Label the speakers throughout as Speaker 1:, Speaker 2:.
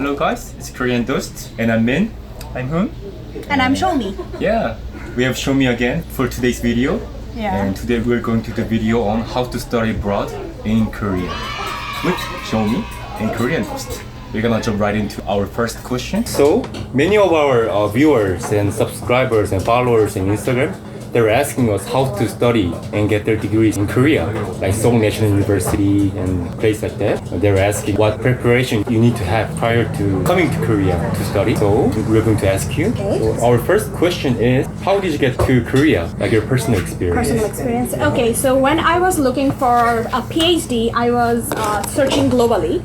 Speaker 1: Hello guys, it's K-Dost and I'm Min.
Speaker 2: I'm Hoon.
Speaker 3: And I'm Soumi.
Speaker 1: Yeah, we have Soumi again for today's video.
Speaker 3: Yeah.
Speaker 1: And today we're going to do a video on how to study abroad in Korea with Soumi and K-Dost. We're gonna jump right into our first question. So, many of our viewers and subscribers and followers on Instagram, they're asking us how to study and get their degrees in Korea, like Seoul National University and places like that. They're asking what preparation you need to have prior to coming to Korea to study. So we're going to ask you.
Speaker 3: Okay.
Speaker 1: So our first question is, how did you get to Korea? Like your personal experience.
Speaker 3: Personal experience. Okay, so when I was looking for a PhD, I was searching globally.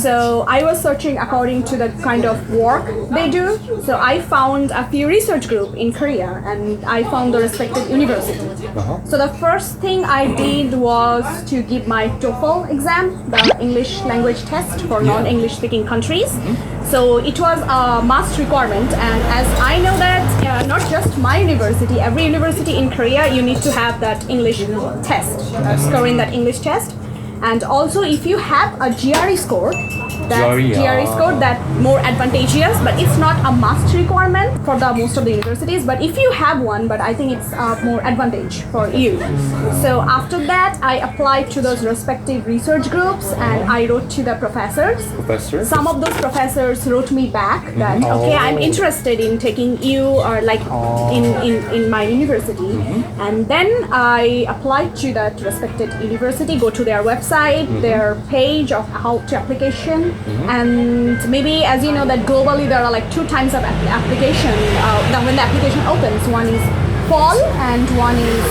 Speaker 3: So I was searching according to the kind of work they do. So I found a few research groups in Korea, and I found the respective university. So the first thing I did was to give my TOEFL exam, the English language test for non-English speaking countries. So it was a must requirement, and as I know that not just my university, every university in Korea, you need to have that English test, scoring that English test. And also if you have a GRE score, GRE score that more advantageous, but it's not a must requirement for the most of the universities. But if you have one, but I think it's more advantage for you. So after that, I applied to those respective research groups and I wrote to the professors. Some of those professors wrote me back that okay, I'm interested in taking you or like in my university. And then I applied to that respected university, go to their website, their page of how to application. And maybe as you know that globally there are like two times of application when the application opens. One is fall and one is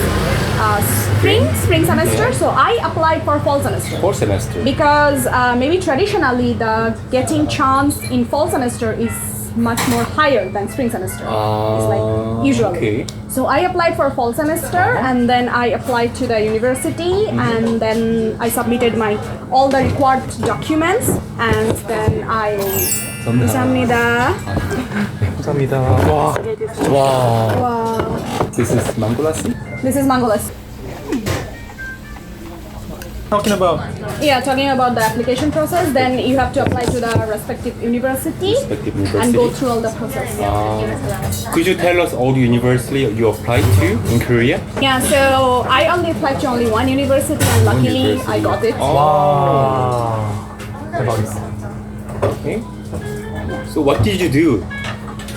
Speaker 3: spring semester. So I applied for fall semester. Because maybe traditionally the getting chance in fall semester is much more higher than spring semester. It's like usually. Okay. So I applied for fall semester and then I applied to the university and then I submitted all the required documents and then I 감사합니다.
Speaker 1: Wow. This is mangolassi?
Speaker 3: This is mangolassi.
Speaker 2: Talking about
Speaker 3: the application process, then you have to apply to the respective university and go through all the process.
Speaker 1: Could you tell us all the university you applied to in Korea?
Speaker 3: Yeah, so I only applied to only one university and luckily I got it.
Speaker 1: Okay. So what did you do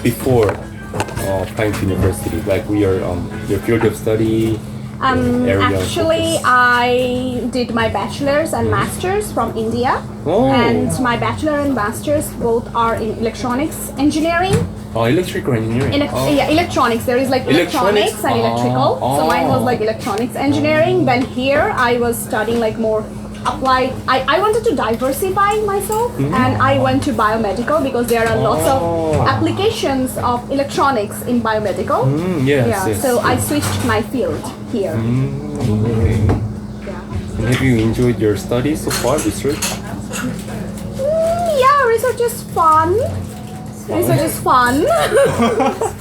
Speaker 1: before applying to university? Like your field of study?
Speaker 3: Actually, I did my bachelor's and master's from India, and my bachelor and master's both are in electronics engineering.
Speaker 1: Electrical engineering.
Speaker 3: Yeah, electronics. There is like electronics and electrical. So mine was like electronics engineering. Then here I was studying like more applied. I wanted to diversify myself and I went to biomedical because there are lots of applications of electronics in biomedical.
Speaker 1: Yes.
Speaker 3: So I switched my field here.
Speaker 1: And have you enjoyed your studies so far, research?
Speaker 3: Yeah, research is fun. Research is fun.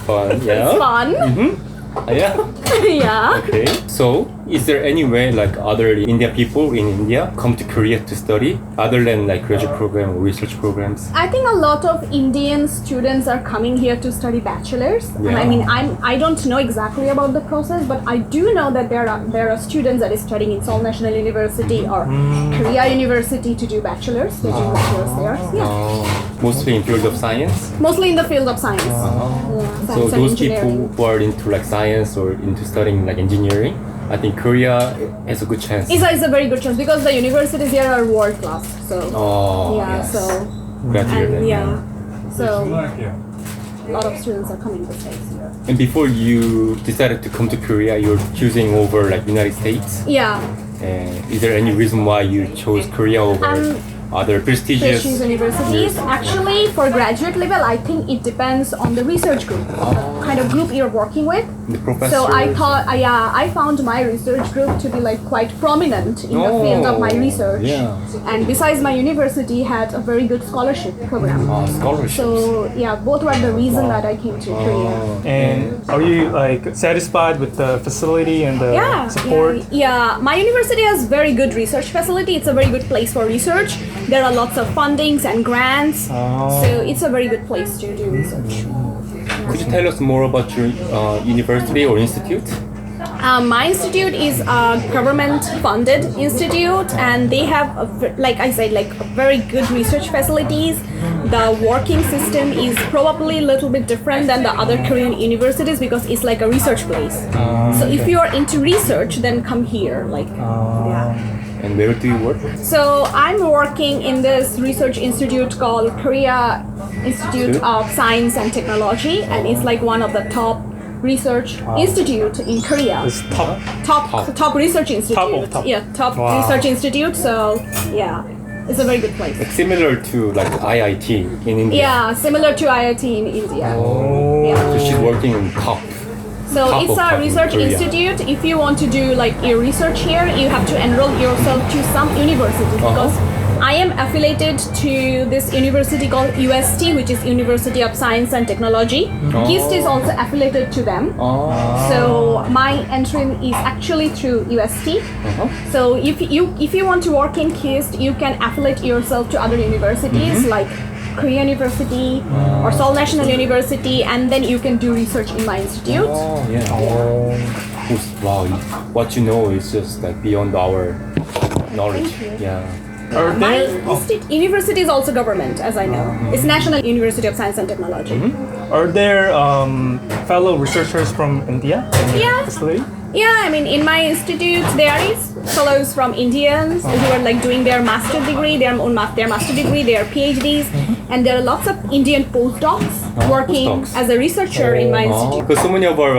Speaker 1: Fun, yeah.
Speaker 3: It's fun.
Speaker 1: Yeah.
Speaker 3: Yeah.
Speaker 1: Okay. So, is there any way like other Indian people in India come to Korea to study other than like graduate program or research programs?
Speaker 3: I think a lot of Indian students are coming here to study bachelors.
Speaker 1: Yeah.
Speaker 3: And I mean, I don't know exactly about the process, but I do know that there are students that is studying in Seoul National University or Korea University to do bachelors. They do bachelors there. Yeah.
Speaker 1: Mostly in field of science?
Speaker 3: Mostly in the field of science. Yeah,
Speaker 1: So
Speaker 3: science and
Speaker 1: those people
Speaker 3: engineering.
Speaker 1: who are into like science or into studying like engineering, I think Korea has a good chance.
Speaker 3: It's a very good chance because the universities here are world class. So
Speaker 1: Yes.
Speaker 3: so
Speaker 1: Glad to hear that.
Speaker 3: so a lot of students are coming to States here.
Speaker 1: And before you decided to come to Korea, you're choosing over like United States.
Speaker 3: Yeah.
Speaker 1: Is there any reason why you chose Korea over other prestigious
Speaker 3: universities? Actually, for graduate level, I think it depends on the research group, the kind of group you're working with.
Speaker 1: The professors.
Speaker 3: So I thought, I found my research group to be like quite prominent in the field of my research.
Speaker 1: Yeah.
Speaker 3: And besides, my university had a very good scholarship program.
Speaker 1: Scholarships.
Speaker 3: So yeah, both were the reason that I came to Korea.
Speaker 2: And are you like satisfied with the facility and the support?
Speaker 3: Yeah, my university has very good research facility. It's a very good place for research. there are lots of fundings and grants. So it's a very good place to do research.
Speaker 1: Could you tell us more about your university or institute?
Speaker 3: My institute is a government-funded institute, and they have, like I said, like very good research facilities. The working system is probably a little bit different than the other Korean universities because it's like a research place. So if you are into research, then come here. Yeah.
Speaker 1: And where do you work?
Speaker 3: So I'm working in this research institute called Korea Institute of Science and Technology, and it's like one of the top research institute in Korea.
Speaker 2: It's top.
Speaker 3: Top research institute.
Speaker 2: Top of top.
Speaker 3: Yeah, top
Speaker 2: Wow.
Speaker 3: research institute. So yeah, it's a very good place.
Speaker 1: Like similar to like IIT in India.
Speaker 3: Yeah, similar to IIT in India.
Speaker 1: So
Speaker 3: Yeah.
Speaker 1: she's working in top.
Speaker 3: So
Speaker 1: Top
Speaker 3: it's
Speaker 1: of
Speaker 3: a
Speaker 1: top in
Speaker 3: research
Speaker 1: Korea.
Speaker 3: institute. If you want to do like your research here, you have to enroll yourself to some university because I am affiliated to this university called UST, which is University of Science and Technology. KIST is also affiliated to them. So my entry is actually through UST. So if you want to work in KIST, you can affiliate yourself to other universities like Korea University or Seoul National University, and then you can do research in my institute.
Speaker 1: Oh yeah. Wow, what you know is just like beyond our knowledge.
Speaker 3: Thank you.
Speaker 1: Yeah.
Speaker 2: Are
Speaker 3: My
Speaker 2: there,
Speaker 3: university is also government, as I know. It's National University of Science and Technology.
Speaker 2: are there fellow researchers from India in your
Speaker 3: Yeah.
Speaker 2: facility?
Speaker 3: Yeah, I mean, in my institute, there is fellows from Indians who are like doing their master degree, their master degree, their PhDs, and there are lots of Indian postdocs working
Speaker 1: postdocs.
Speaker 3: as a researcher in my institute.
Speaker 1: Because so many of our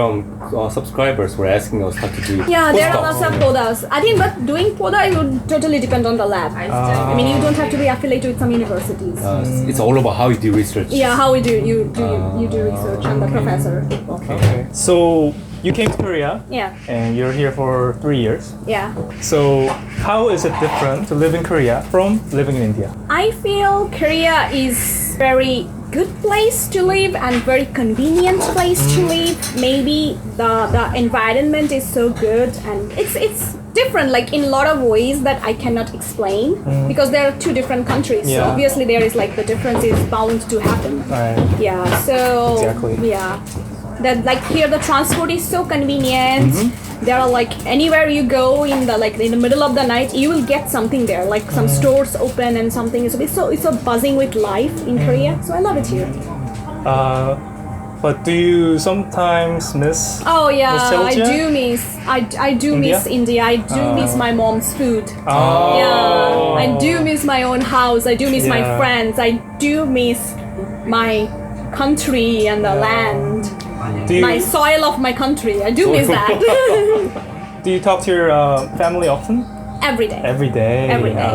Speaker 1: subscribers were asking us how to do.
Speaker 3: Yeah, there are
Speaker 1: postdocs.
Speaker 3: lots of podas. I think, but doing poda, it would totally depend on the lab. I mean, you don't have to be affiliated with some universities.
Speaker 1: It's all about how you do research.
Speaker 3: Yeah, how we do you do research and the professor.
Speaker 2: Okay. So you came to Korea
Speaker 3: Yeah,
Speaker 2: and you're here for 3 years.
Speaker 3: yeah.
Speaker 2: So how is it different to live in Korea from living in India?
Speaker 3: I feel Korea is very good place to live and very convenient place to live. Maybe the environment is so good and it's different like in a lot of ways that I cannot explain because there are two different countries. So
Speaker 2: Yeah.
Speaker 3: obviously there is like the difference is bound to happen.
Speaker 2: Right.
Speaker 3: Yeah, so
Speaker 2: Exactly.
Speaker 3: yeah. That like here the transport is so convenient. There are like anywhere you go in the middle of the night you will get something there like some stores open and something. So it's so buzzing with life in Korea. So I love it here.
Speaker 2: But do you sometimes miss?
Speaker 3: Oh yeah,
Speaker 2: Nostalgia?
Speaker 3: I do miss India. I do miss my mom's food.
Speaker 2: Oh.
Speaker 3: Yeah, I do miss my own house. I do miss my
Speaker 2: Yeah.
Speaker 3: friends. I do miss my country and the land.
Speaker 2: Do you,
Speaker 3: My soil of my country. I do miss that.
Speaker 2: do you talk to your family often?
Speaker 3: Every day.
Speaker 2: Every day.
Speaker 3: Every day.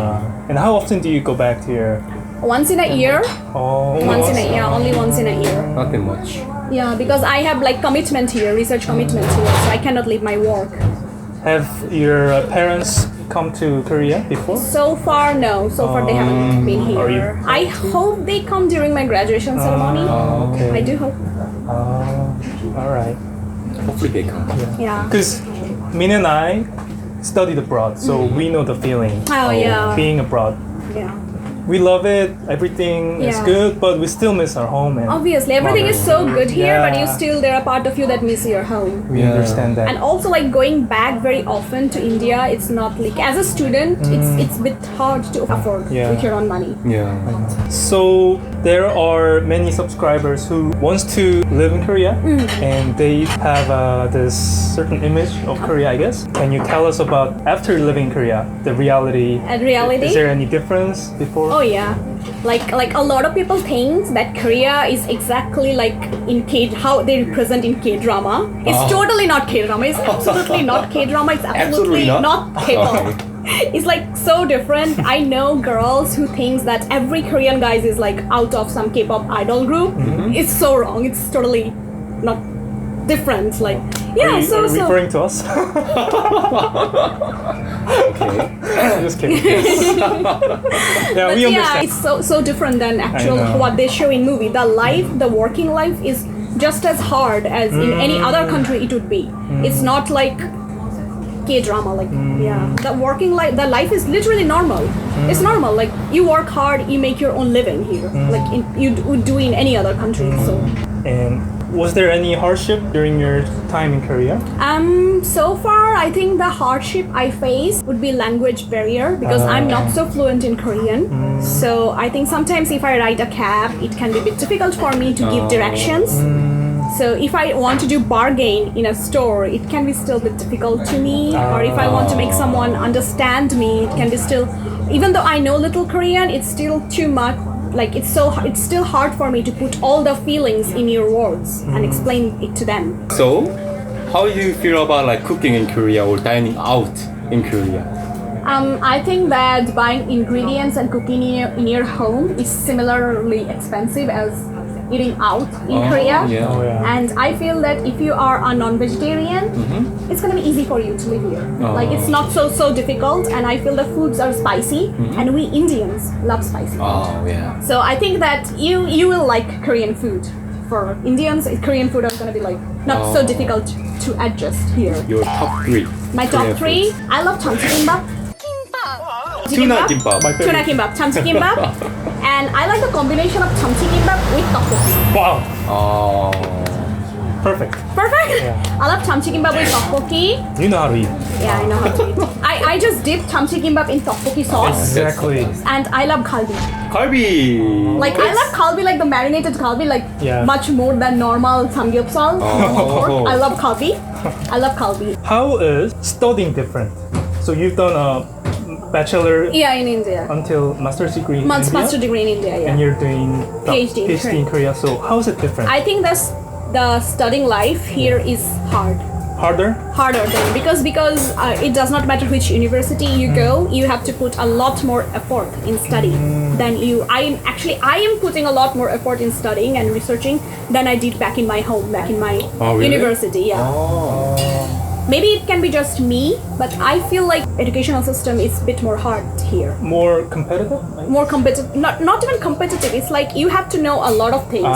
Speaker 2: And how often do you go back to your?
Speaker 3: Once in a year.
Speaker 2: Oh.
Speaker 3: Once in a year. Only once in a year.
Speaker 1: Not that much.
Speaker 3: Yeah, because I have like commitment here, research commitment here, so I cannot leave my work.
Speaker 2: Have your parents come to Korea before?
Speaker 3: So far, no. So far, they haven't been
Speaker 2: Are you-
Speaker 3: here. I hope they come during my graduation ceremony.
Speaker 2: Okay.
Speaker 3: I do hope.
Speaker 2: All right.
Speaker 1: Hopefully they come.
Speaker 3: Yeah.
Speaker 2: Because Min and I studied abroad, so we know the feeling
Speaker 3: Oh,
Speaker 2: of
Speaker 3: yeah.
Speaker 2: being abroad.
Speaker 3: Yeah.
Speaker 2: We love it. Everything is
Speaker 3: Yeah.
Speaker 2: good, but we still miss our home. And
Speaker 3: Obviously, everything is so good here, but
Speaker 2: Yeah.
Speaker 3: there are part of you that miss your home.
Speaker 2: we
Speaker 1: Yeah.
Speaker 2: understand that.
Speaker 3: And also, like going back very often to India, it's not like as a student, it's a bit hard to afford
Speaker 2: Yeah.
Speaker 3: with your own money.
Speaker 1: Yeah.
Speaker 2: So there are many subscribers who wants to live in Korea, and they have this certain image of Korea, I guess. Can you tell us about after living in Korea, the reality?
Speaker 3: And reality.
Speaker 2: Is there any difference before?
Speaker 3: Oh yeah, like a lot of people think that Korea is exactly like in how they represent in K-drama. It's totally not K-drama. It's absolutely not K-drama. It's absolutely not K-pop.
Speaker 1: Okay.
Speaker 3: It's like so different. I know girls who thinks that every Korean guys is like out of some K-pop idol group. It's so wrong. It's totally not different. Like
Speaker 2: Are
Speaker 3: yeah,
Speaker 2: you referring to us?
Speaker 1: Okay.
Speaker 2: I'm just kidding. Yeah,
Speaker 3: But
Speaker 2: we
Speaker 3: yeah,
Speaker 2: understand.
Speaker 3: it's so different than actual
Speaker 2: know.
Speaker 3: what they show in movie. The working life is just as hard as in any other country it would be. It's not like K-drama, like the working life, the life is literally normal. It's normal. Like you work hard, you make your own living here, like you would do in any other country. So.
Speaker 2: And was there any hardship during your time in Korea?
Speaker 3: So far, I think the hardship I face would be language barrier because I'm not so fluent in Korean. So I think sometimes if I ride a cab, it can be a bit difficult for me to give directions. So if I want to do bargain in a store, it can be still a bit difficult to me. Or if I want to make someone understand me, it can be still, even though I know little Korean, it's still too much. Like it's still hard for me to put all the feelings in your words and explain it to them.
Speaker 1: So, how do you feel about like cooking in Korea or dining out in Korea?
Speaker 3: I think that buying ingredients and cooking in your home is similarly expensive as eating out in Korea.
Speaker 1: Yeah.
Speaker 2: Oh, yeah.
Speaker 3: And I feel that if you are a non-vegetarian, it's gonna be easy for you to live here. Like it's not so difficult, and I feel the foods are spicy, and we Indians love spicy.
Speaker 1: Oh yeah.
Speaker 3: So I think that you will like Korean food. For Indians, Korean food is gonna be like not so difficult to adjust here.
Speaker 1: Your top 3.
Speaker 3: My top
Speaker 1: Korean
Speaker 3: 3,
Speaker 1: foods.
Speaker 3: I love 참치 kimbap.
Speaker 1: Tuna kimbap.
Speaker 2: My favorite.
Speaker 3: Tuna kimbap, 참치 kimbap. And I like the combination of 참치 kimbap with tteokbokki.
Speaker 2: Wow,
Speaker 1: Oh.
Speaker 2: perfect.
Speaker 3: Perfect.
Speaker 2: Yeah.
Speaker 3: I love 참치 kimbap with tteokbokki.
Speaker 2: You know how to eat.
Speaker 3: Yeah, I know how to eat. I just dip 참치 kimbap in tteokbokki sauce.
Speaker 2: Exactly.
Speaker 3: And I love kalbi.
Speaker 1: Kalbi.
Speaker 3: Like I love kalbi, like the marinated kalbi, like
Speaker 2: Yeah.
Speaker 3: much more than normal samgyeopsal. normal pork. I love kalbi. I love kalbi.
Speaker 2: How is studying different? So you've done a bachelor
Speaker 3: Yeah, in India.
Speaker 2: until master's degree in India,
Speaker 3: Master degree in India, yeah.
Speaker 2: and you're doing the
Speaker 3: PhD in
Speaker 2: in Korea. So how is it different?
Speaker 3: I think the studying life here is
Speaker 2: Harder?
Speaker 3: harder than because it does not matter which university you go, you have to put a lot more effort in studying than I am putting a lot more effort in studying and researching than I did back in my home, back in my
Speaker 1: really?
Speaker 3: university. Yeah. Maybe it can be just me, but I feel like educational system is a bit more hard here.
Speaker 2: More competitive?
Speaker 3: More competitive, not even competitive, it's like you have to know a lot of things.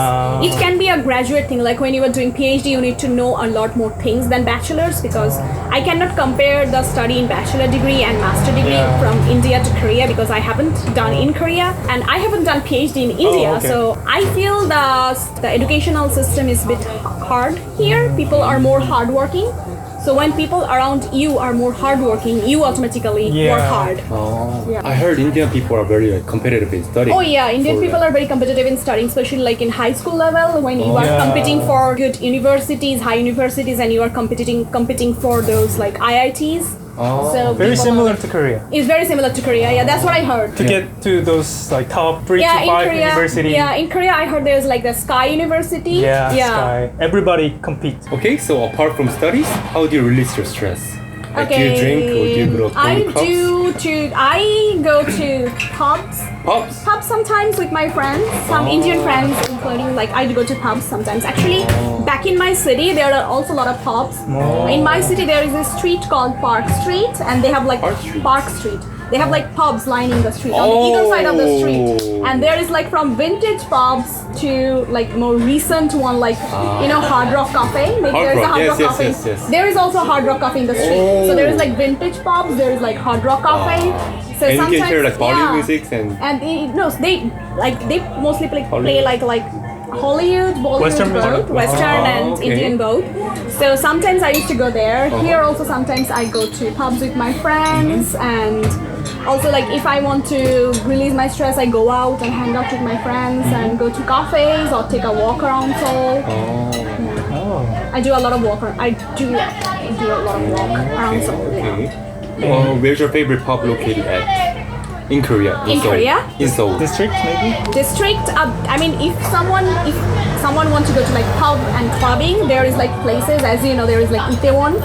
Speaker 3: It can be a graduate thing, like when you are doing PhD you need to know a lot more things than bachelor's, because I cannot compare the study in bachelor degree and master degree from India to Korea because I haven't done in Korea and I haven't done PhD in India.
Speaker 2: okay.
Speaker 3: So I feel the educational system is a bit hard here. People are more hardworking. So when people around you are more hardworking, you automatically work hard.
Speaker 1: Oh.
Speaker 3: Yeah.
Speaker 1: I heard Indian people are very competitive in studying.
Speaker 3: Oh yeah, Indian
Speaker 1: For,
Speaker 3: people are very competitive in studying, especially like in high school level when you are
Speaker 2: Yeah.
Speaker 3: competing for good universities, high universities, and you are competing for those like IITs. So
Speaker 2: Very
Speaker 3: people
Speaker 2: similar
Speaker 3: are-
Speaker 2: to Korea.
Speaker 3: It's very similar to Korea. Yeah, that's what I heard.
Speaker 2: To get to those like top 3
Speaker 3: Yeah,
Speaker 2: to
Speaker 3: in
Speaker 2: 5
Speaker 3: Korea.
Speaker 2: university.
Speaker 3: Yeah, in Korea I heard there's like the Sky University.
Speaker 2: Yeah, Sky. Everybody competes.
Speaker 1: Okay, so apart from studies, how do you release your stress? Like, do you drink or do you go to clubs?
Speaker 3: I go to pubs.
Speaker 1: Pubs?
Speaker 3: Sometimes with my friends, some Indian friends, including like I go to pubs sometimes. Actually, back in my city, there are also a lot of pubs. In my city, there is a street called Park Street, and they have like
Speaker 1: Park Street.
Speaker 3: They have like pubs lining the street on either side of the street, and there is like from vintage pubs to like more recent one, like Hard Rock Cafe. Maybe there is a Hard Rock Cafe.
Speaker 1: Yes.
Speaker 3: There is also a Hard Rock Cafe in the street. So there is like vintage pubs. There is like Hard Rock Cafe. So
Speaker 1: And you
Speaker 3: sometimes
Speaker 1: can hear like Bollywood music and
Speaker 3: they mostly play like Hollywood, Bollywood,
Speaker 2: Western music?
Speaker 3: both, Western and
Speaker 1: okay.
Speaker 3: Indian both. So sometimes I used to go there. Here also sometimes I go to pubs with my friends, and also like if I want to release my stress, I go out and hang out with my friends and go to cafes or take a walk around Seoul.
Speaker 2: Oh.
Speaker 3: I do a lot of walk. I do a lot of walk around Seoul. Yeah.
Speaker 1: Well, where's your favorite pub located at? In Korea.
Speaker 3: In
Speaker 1: Seoul.
Speaker 3: Korea?
Speaker 1: In Seoul.
Speaker 2: District maybe?
Speaker 3: District. I mean, if someone wants to go to like pub and clubbing, there is like places, as you know, there is like Itaewon,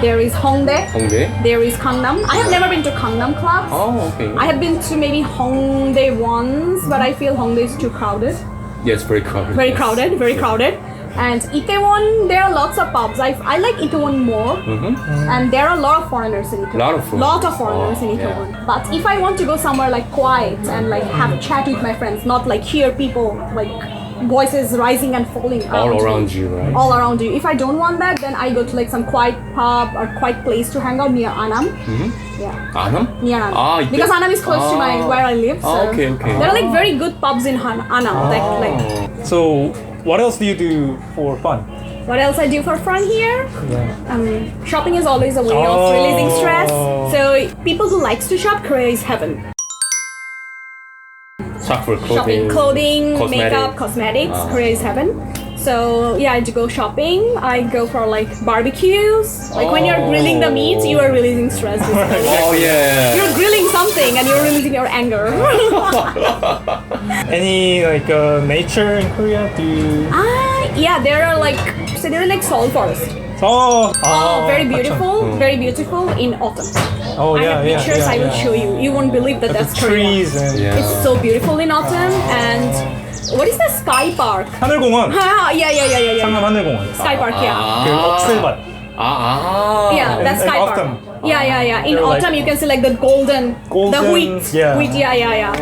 Speaker 3: there is Hongdae,
Speaker 1: Hongdae?
Speaker 3: there is Gangnam. I have never been to Gangnam clubs.
Speaker 1: Oh, okay.
Speaker 3: I have been to maybe Hongdae once, but I feel Hongdae is too crowded.
Speaker 1: Yes, very crowded.
Speaker 3: Very
Speaker 1: yes.
Speaker 3: crowded, very crowded. And Itaewon, there are lots of pubs. I like Itaewon more, and there are a lot of foreigners in Itaewon. Lot of foreigners in Itaewon.
Speaker 1: Yeah.
Speaker 3: But if I want to go somewhere like quiet and like have chat with my friends, not like hear people like voices rising and falling
Speaker 1: All
Speaker 3: around
Speaker 1: around
Speaker 3: me.
Speaker 1: you, right?
Speaker 3: All around you. If I don't want that, then I go to like some quiet pub or quiet place to hang out near Annam. Yeah.
Speaker 1: Annam?
Speaker 3: Near Annam.
Speaker 1: Ah,
Speaker 3: Because Annam is close to where I live. So
Speaker 1: okay.
Speaker 3: there are like very good pubs in Annam. Like
Speaker 2: So, what else do you do for fun?
Speaker 3: what else I do for fun here?
Speaker 2: Yeah.
Speaker 3: Shopping is always a way of releasing stress. So people who likes to shop, Korea is heaven.
Speaker 1: Shop for
Speaker 3: Shopping, clothing,
Speaker 1: cosmetic.
Speaker 3: makeup, cosmetics. Korea is heaven. So yeah, I do go shopping. I go for like barbecues. Like when you're grilling the meat, you are releasing stress. Basically.
Speaker 1: Oh yeah.
Speaker 3: You're grilling something and you're releasing your anger.
Speaker 2: Any like nature in Korea? Do you?
Speaker 3: Yeah, there are like Seoul forest.
Speaker 2: Oh,
Speaker 3: Very beautiful in autumn.
Speaker 2: Oh
Speaker 3: I
Speaker 2: yeah,
Speaker 3: have
Speaker 2: yeah.
Speaker 3: pictures
Speaker 2: yeah,
Speaker 3: I will
Speaker 2: yeah.
Speaker 3: show you. You won't believe that
Speaker 2: The
Speaker 3: that's Korea.
Speaker 2: trees and
Speaker 3: It's so beautiful in autumn. And what is the sky park?
Speaker 2: 하늘공원.
Speaker 3: Yeah.
Speaker 2: 상암 하늘공원.
Speaker 3: Sky park, yeah.
Speaker 2: 그 억새밭.
Speaker 3: Yeah, that's
Speaker 2: in
Speaker 3: sky park.
Speaker 2: autumn.
Speaker 3: Yeah. In
Speaker 2: They're like-
Speaker 3: autumn, you can see like the golden, the wheat.
Speaker 2: yeah.
Speaker 3: Wheat, yeah.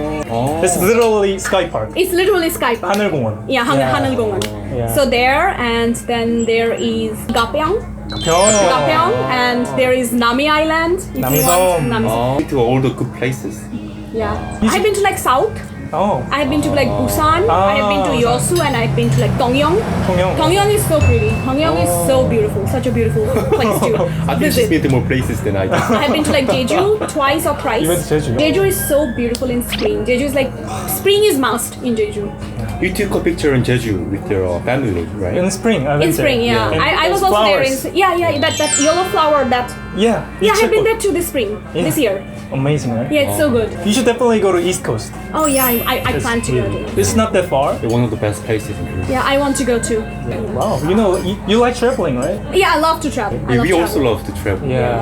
Speaker 2: It's literally sky park.
Speaker 3: It's literally sky park.
Speaker 2: 하늘공원.
Speaker 3: Yeah, 하늘공원.
Speaker 2: Yeah.
Speaker 3: So there, and then there is Gapyeong,
Speaker 2: 가평.
Speaker 3: and there is Nami Island. If you
Speaker 2: 남이섬.
Speaker 3: want, Namisom.
Speaker 1: To all the good places.
Speaker 3: Yeah. I've been to like South.
Speaker 2: Oh,
Speaker 3: I've been to like Busan. I have been to
Speaker 2: Busan.
Speaker 3: Yeosu, and I've been to like Dongyong.
Speaker 2: 통영.
Speaker 3: Dongyong is so pretty. Dongyong is so beautiful. Such a beautiful place to
Speaker 1: I think she's
Speaker 3: visit.
Speaker 1: been to more places than I do.
Speaker 3: I have been to like Jeju twice or thrice.
Speaker 2: You went to Jeju?
Speaker 3: Jeju is so beautiful in spring. Jeju is like spring is must in Jeju.
Speaker 1: You took a picture in Jeju with your family, right?
Speaker 2: In spring. I went
Speaker 3: In
Speaker 2: there.
Speaker 3: spring, yeah.
Speaker 2: And
Speaker 3: I was
Speaker 2: those
Speaker 3: also there.
Speaker 2: flowers.
Speaker 3: That yellow flower. That
Speaker 2: Yeah.
Speaker 3: yeah, I have been
Speaker 2: check
Speaker 3: there too this spring,
Speaker 2: Yeah.
Speaker 3: this year.
Speaker 2: Amazing, right?
Speaker 3: Yeah, it's so good.
Speaker 2: You should definitely go to East Coast.
Speaker 3: Oh yeah, I
Speaker 2: It's
Speaker 3: plan to go
Speaker 2: really-
Speaker 3: to.
Speaker 2: It's not that far.
Speaker 1: They're one of the best places in Korea.
Speaker 3: Yeah, I want to go too.
Speaker 2: Wow. You know, you like traveling, right?
Speaker 3: Yeah, I love to travel. I love
Speaker 1: We also
Speaker 3: travel.
Speaker 1: love to travel.
Speaker 2: Yeah.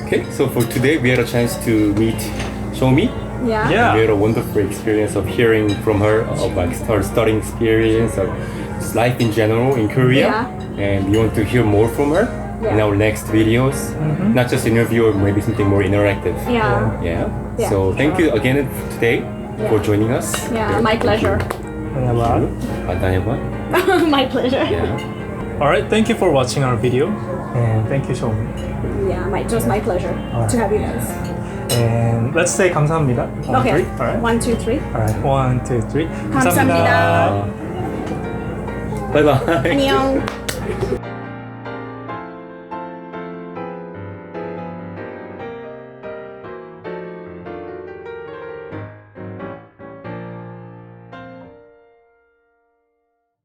Speaker 1: Okay, so for today we had a chance to meet Soumi.
Speaker 3: Yeah.
Speaker 2: Yeah.
Speaker 1: We had a wonderful experience of hearing from her of like her studying experience or just life in general in Korea. And we want to hear more from her in
Speaker 3: Yeah.
Speaker 1: our next videos. Not just interview or maybe something more interactive.
Speaker 3: Yeah.
Speaker 1: Yeah.
Speaker 3: Yeah.
Speaker 1: So thank you again today for joining us.
Speaker 3: Yeah, my pleasure.
Speaker 2: Yeah.
Speaker 3: My pleasure.
Speaker 1: Yeah.
Speaker 2: All right. Thank you for watching our video, and thank you, Soumi.
Speaker 3: Yeah, it was my pleasure to have you guys.
Speaker 2: And let's say 감사합니다. On
Speaker 3: Okay.
Speaker 2: three. All right.
Speaker 3: 1, 2, 3.
Speaker 2: All right. 1, 2, 3.
Speaker 3: 감사합니다.
Speaker 1: Bye bye.
Speaker 3: 안녕.